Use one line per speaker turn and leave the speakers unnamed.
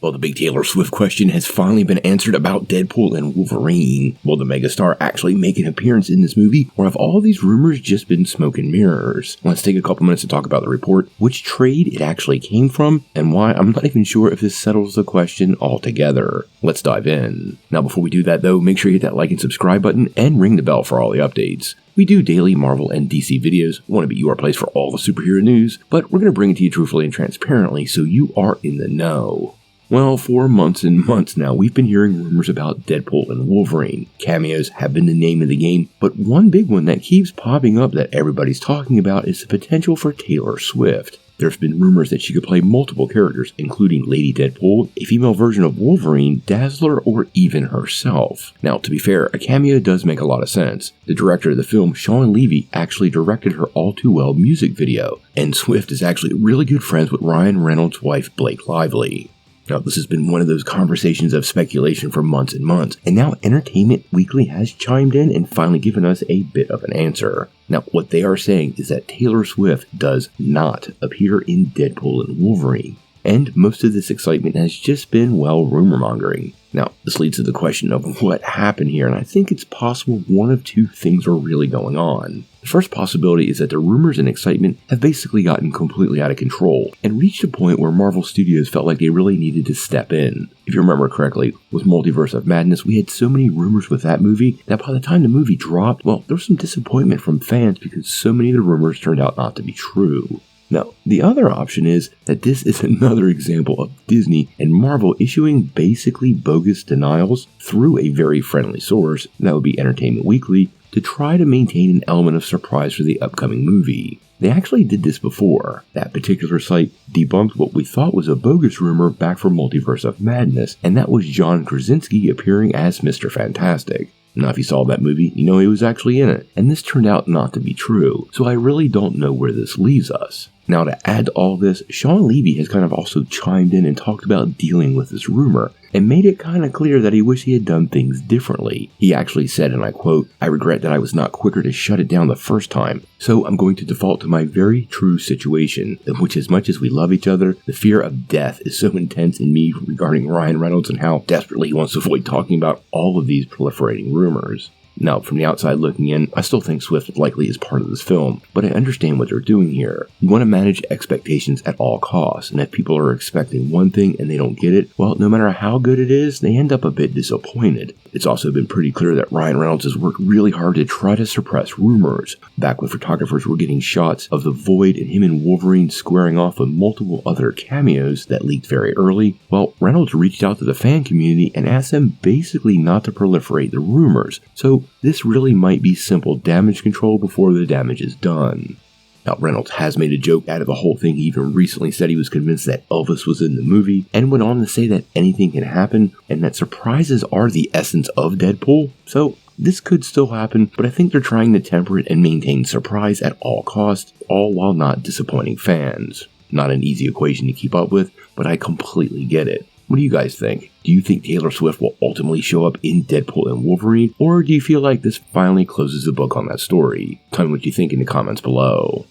Well, the big Taylor Swift question has finally been answered about Deadpool and Wolverine. Will the megastar actually make an appearance in this movie, or have all these rumors just been smoke and mirrors? Let's take a couple minutes to talk about the report, which trade it actually came from, and why I'm not even sure if this settles the question altogether. Let's dive in. Now, before we do that though, make sure you hit that like and subscribe button and ring the bell for all the updates. We do daily Marvel and DC videos, want to be your place for all the superhero news, but we're going to bring it to you truthfully and transparently so you are in the know. Well, for months and months now, we've been hearing rumors about Deadpool and Wolverine. Cameos have been the name of the game, but one big one that keeps popping up that everybody's talking about is the potential for Taylor Swift. There's been rumors that she could play multiple characters, including Lady Deadpool, a female version of Wolverine, Dazzler, or even herself. Now, to be fair, a cameo does make a lot of sense. The director of the film, Shawn Levy, actually directed her All Too Well music video, and Swift is actually really good friends with Ryan Reynolds' wife, Blake Lively. Now, this has been one of those conversations of speculation for months and months, and now Entertainment Weekly has chimed in and finally given us a bit of an answer. Now, what they are saying is that Taylor Swift does not appear in Deadpool and Wolverine, and most of this excitement has just been, well, rumor mongering. Now, this leads to the question of what happened here, and I think it's possible one of two things are really going on. The first possibility is that the rumors and excitement have basically gotten completely out of control and reached a point where Marvel Studios felt like they really needed to step in. If you remember correctly, with Multiverse of Madness, we had so many rumors with that movie that by the time the movie dropped, well, there was some disappointment from fans because so many of the rumors turned out not to be true. Now, the other option is that this is another example of Disney and Marvel issuing basically bogus denials through a very friendly source, that would be Entertainment Weekly, to try to maintain an element of surprise for the upcoming movie. They actually did this before. That particular site debunked what we thought was a bogus rumor back for Multiverse of Madness, and that was John Krasinski appearing as Mr. Fantastic. Now, if you saw that movie, you know he was actually in it, and this turned out not to be true, so I really don't know where this leaves us. Now, to add to all this, Shawn Levy has kind of also chimed in and talked about dealing with this rumor, and made it kind of clear that he wished he had done things differently. He actually said, and I quote, "I regret that I was not quicker to shut it down the first time, so I'm going to default to my very true situation, in which as much as we love each other, the fear of death is so intense in me regarding Ryan Reynolds and how desperately he wants to avoid talking about all of these proliferating rumors." Now, from the outside looking in, I still think Swift likely is part of this film, but I understand what they're doing here. You want to manage expectations at all costs, and if people are expecting one thing and they don't get it, well, no matter how good it is, they end up a bit disappointed. It's also been pretty clear that Ryan Reynolds has worked really hard to try to suppress rumors. Back when photographers were getting shots of the Void and him and Wolverine squaring off with multiple other cameos that leaked very early, well, Reynolds reached out to the fan community and asked them basically not to proliferate the rumors. So this really might be simple damage control before the damage is done. Now, Reynolds has made a joke out of the whole thing. He even recently said he was convinced that Elvis was in the movie, and went on to say that anything can happen, and that surprises are the essence of Deadpool. So this could still happen, but I think they're trying to temper it and maintain surprise at all costs, all while not disappointing fans. Not an easy equation to keep up with, but I completely get it. What do you guys think? Do you think Taylor Swift will ultimately show up in Deadpool and Wolverine, or do you feel like this finally closes the book on that story? Tell me what you think in the comments below.